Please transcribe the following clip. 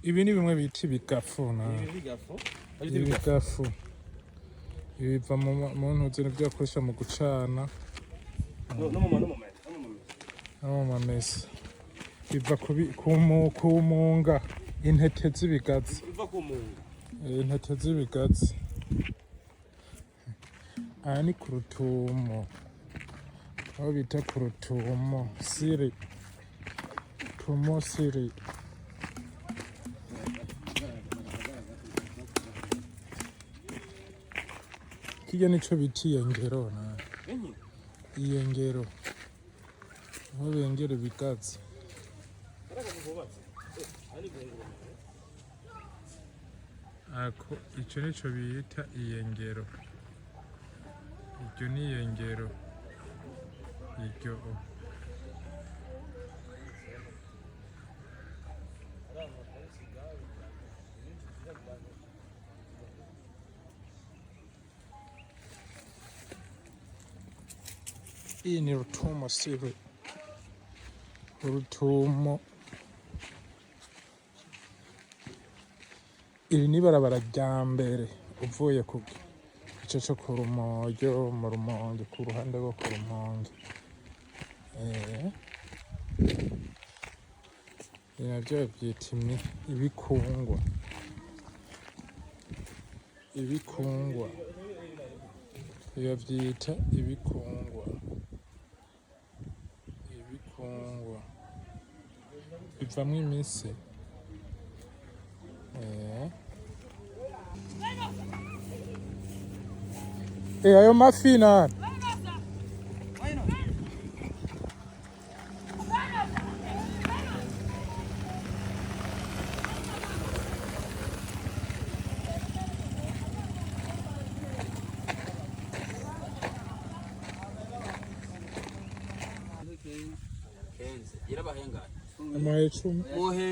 Ibi ni bimwe bita ibigafu ibigafu biva mu ntuzi n'ibyo bakoresha mu gucana no mu mamesa biva ku munga intete z'ibigazi intete z'ibigazi aha ni ku rutumo aho bita ku rutumo siri tumo siri kirya nico bita iyengero iyengero aho bengera ibigazi ako ico nico bita iyengero iryo ni iyengero iryo iyi ni rutumo siri rutumo iri ni barabara rya mbere uvuye ku gice cyo ku Rumonge mu Rumonge ku ruhande rwo ku Rumonge nabyo babyita ibikungwa ibikungwa babyita ibikungwa ibikungwa bivamo imise ayo mafi na amaye 10 ohe